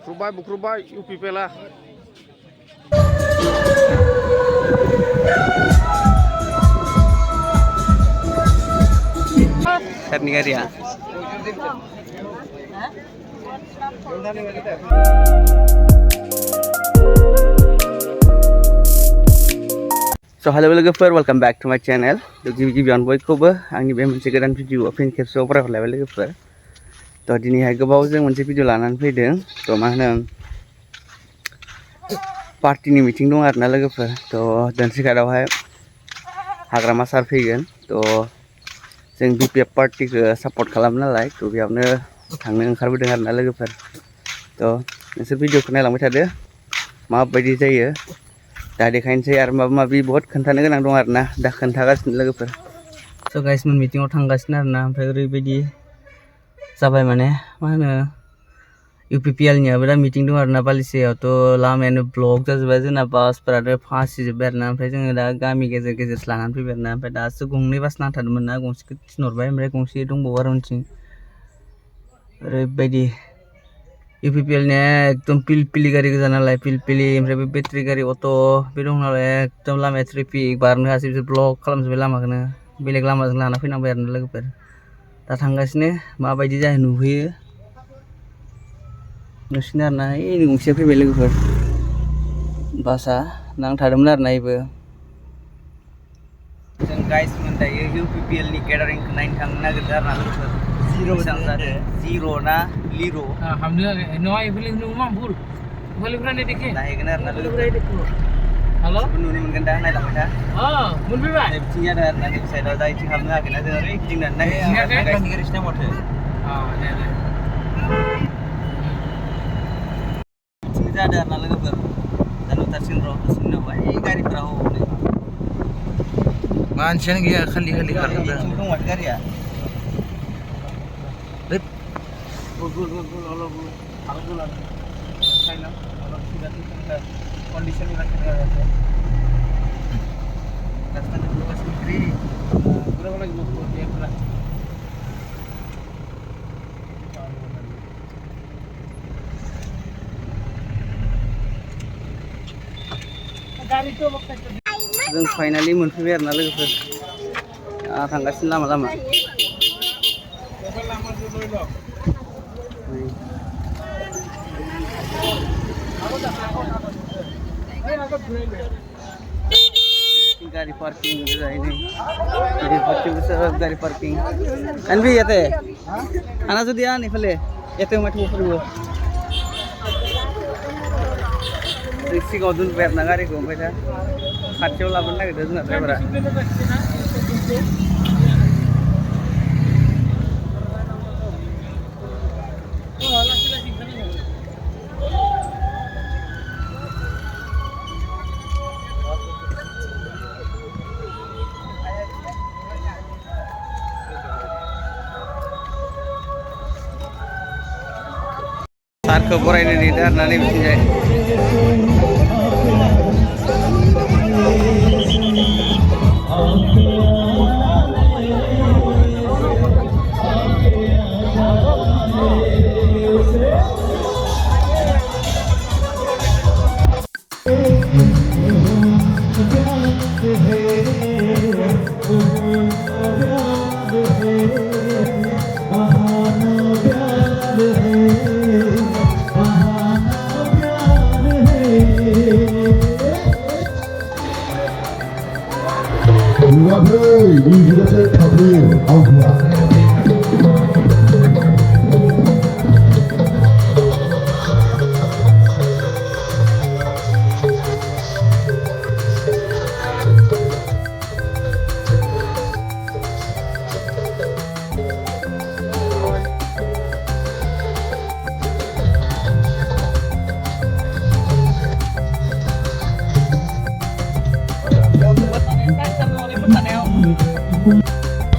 बुख्रुबबाय UPPL Soalnya garis ya. So hello logoफोर welcome back to my channel. गिबियावनो बयखौबो आंनि बे मोनसे गोदान भिडिअ फिन खेबसेयाव बरायहरलायबाय लोगोफोर. थ' दिनैहाय गोबाव जों मोनसे भिडिअ लानानै फैदों. थ' मा होनो पार्टिनि मिटिं दं आरोना लोगोफोर. थ' दोनस्रिघाटआवहाय हाग्रामा सार फैगोन. थ' जों BPF पार्टिखौ सापर्ट खालामो नालाय. थ' बेयावनो थांनो ओंखारबोदों आरोना लोगोफोर. थ' नोंसोर भिडिअखौ नायलांबाय थादो माबायदि जायो. दा देखायनोसै आरो माबा माबि बहुत खोन्थानो गोनां दं आरोना. दा खोन्थागासिनो लोगोफोर. स' गाइसमोन मिटिङाव थांगासिनो आरोना. ओमफ्राय ओरैबायदि जाबाय माने मा होनो UPPL नियाबो दा मिटिं दं आरोना बालिसेयावथ' लामायानो ब्लक जाजोब्बाय जोंना बासफोरानो फासिजोब्बाय आरोना. ओमफ्राय जोङो दा गामि गेजेर गेजेरसो लानानै फैबाय आरोना. ओमफ्राय दासो गंनै बास नांथारदोंमोन ना, गंसेखौ थिनहरबाय ओमफ्राय गंसे दंबावो आरो उनथिं. ओरैबायदि UPPL निया एकदम पिलपिलि गारि गोजा नालाय, पिलपिलि ओमफ्राय बे बेटारि गारि अट' बे दं नालाय एकदम लामाया ट्रेफिक बारनो हायासै, बिसोर ब्लक खालामजोब्बाय लामाखौनो. बेलेग लामाजों लाना फैनांबाय आरोना लोगोफोर. दा थांगासिनो माबायदि जायो नुहैयो नुसिनो आरोना. ओइ गंसेया फैबाय लोगोफोर. बासआ नांथादोंमोन आरोना इबो. जों गाइसमोन दायो UPPL नि गेदारिंखौ नायनो थांनो नागिरदों आरोना लोगोफोर. जिर' ना लिर' हमने नया इफले नु मामफुल इफले फ्राने देखे नायगोन आरोना लोगोफोर. हेलो नुनो मोनगोन दा नायलांबाय था. मोनफैबाय बिथिं जादों आरोना नैबे साइडआव दा इथिं हाबनो हायाखैना जों ओरै गिदिंनानै नायगासिनो गारिसिना माथो. बिथिं जादों आरोना लोगोफोर. दा नुथारसिगोन र' दसे उनाव ओइ गारिफोरा हनै मानसियानो गैया खालि खालि खारदों. बिथिं दं माथो गारिया. Kondisi berapa lagi mau buat dia pernah? जों फाइनालि मोनफैबाय आरोना लोगोफोर. थांगासिनो लामा लामा. गाड़ी पार्किंग गाड़ी parking kan bi yate ana jodi an ifale yate mati ufribo riksi godun berna gari ko ompay da khatiyau labon nagirdo जोंना driver-a. Sarko beraini di dalam nani bisnya.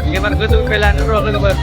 Gimana gue tuh pelan rock lebar.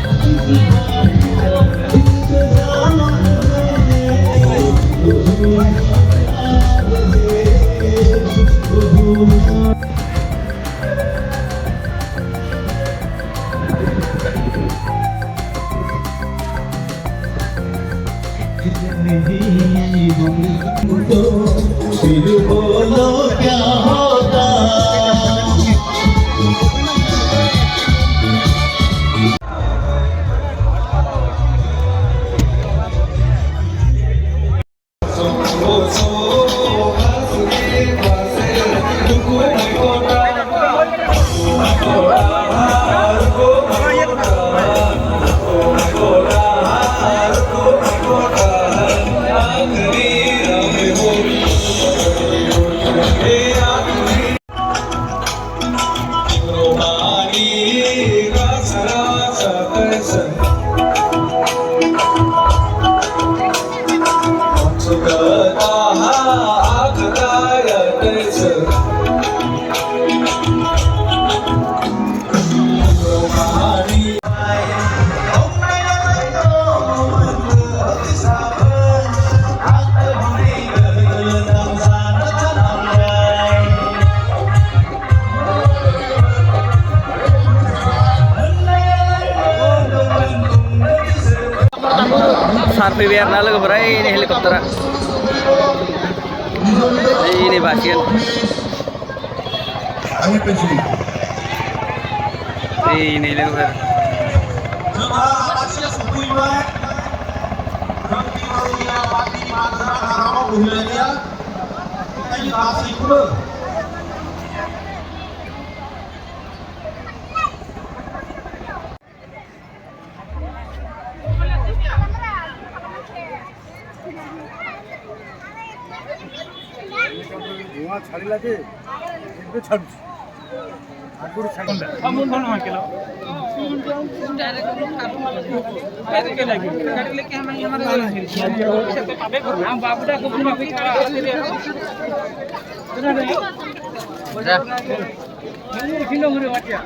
सार फैबाय आरोना लोगोफोरा ओइ हेलिकप्टारा नै बासिगोन नै लोगोफोर 영화 자리라지 이거 참 아구로 잘 건다 한번 더 할게요. Direct के लगे डायरेक्ट लेके हम हमारे हम बाबूदा को पूरा भी करा किलो घरे वाटिया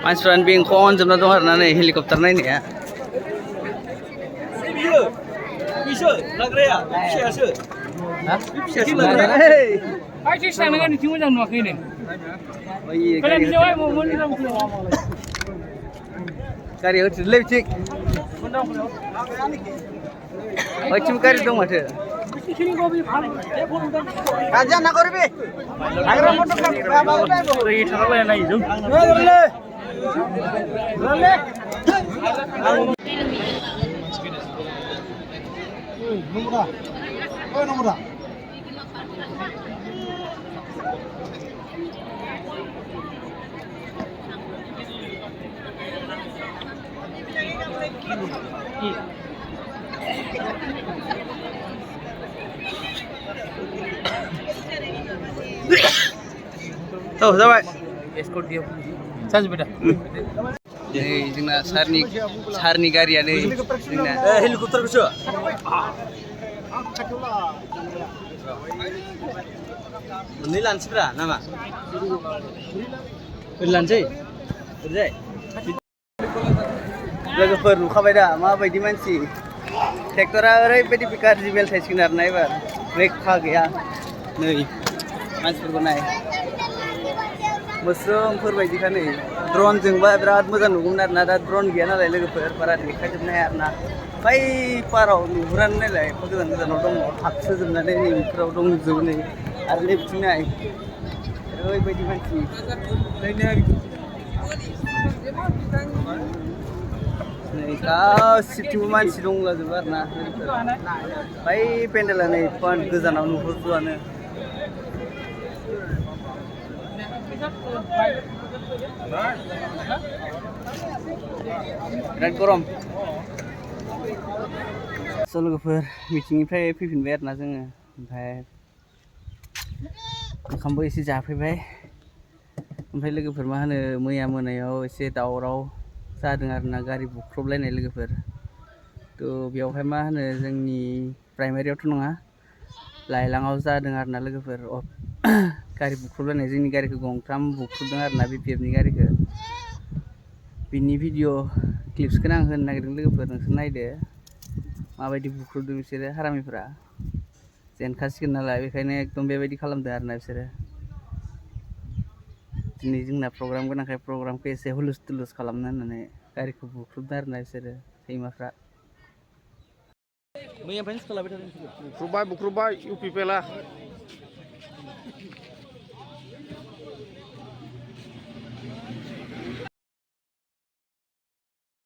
मानसिफ्रानो बेंखनजोबना दं आरोना नै हेलिकप्टार नायनाया आइ सानो गानि थिं मोजां नुवाखै नो गारि होथ्रोदलै बिथिं ओइथिंबो गारि दं माथो गाज्रि ना करबि आग्रा मटर दै थालाय नाय जों नंगौदा ओइ नंगौदा Tuh, sampai. Escort dia. Saya beda. Ini जोंना सारनि गारिया नै जोंना हेलिकप्टार गोसो मोननै लानसैब्रा नामा ओरै लानसै ओरैजाय लोगोफोर नुखाबाय दा माबायदि मानसि ट्रेक्टरा ओरैबायदि गाज्रि बेलथायसिगोन आरोना एबार ब्रेकफा गैया नै मानसिफोरखौ नाय मोस्रोमफोरबायदिखा नै ड्रनजोंबा बिराद मोजां नुगौमोन आरोना दा ड्रन गैया नालाय लोगोफोर बारा देखायजोबनो हाया आरोना बै पाराव नुहुरानो नायलाय गोजान गोजानाव दङ हाबसोजोबनानै नै बेफोराव दंजोबो नै आरो नै बिथिं नाय ओरैबायदि मानसि नै गासिबथिंबो मानसि दंलाजोबो आरोना बै पेन्डेला नै गोजानाव नुहुरजोबानो बिराद गरम लोगोफोर मिटिंनिफ्राय फैफिनबाय आरोना जोङो ओमफ्राय ओंखामबो एसे जाफैबाय ओमफ्राय लोगोफोर मा होनो मैया मोनायाव एसे दावराव जादों आरोना गारि बुख्रबलायनाय लोगोफोर थ' बेयावहाय मा होनो जोंनि प्राइमारियावथ' नङा लाइलाङाव जादों आरोना लोगोफोर गारि बुख्रबलायनाय जोंनि गारिखौ गंथाम बुख्रुबदों आरोना BPFनि गारिखौ बिनि भिडिअ क्लिप्सखौनो आं होनो नागिरदों लोगोफोर नोंसोर नायदो माबायदि बुख्रुबदों बिसोरो हारामिफ्रा जेनखासिगोन नालाय बेखायनो एकदम बेबायदि खालामदों आरोना बिसोरो दिनै जोंना प्रग्राम गोनांखाय प्रग्रामखौ एसे हुलुस थुलुस खालामनो होननानै गारिखौ बुख्रुबदों आरोना बिसोरो सैमाफ्रा बुख्रुबबाय UP पेला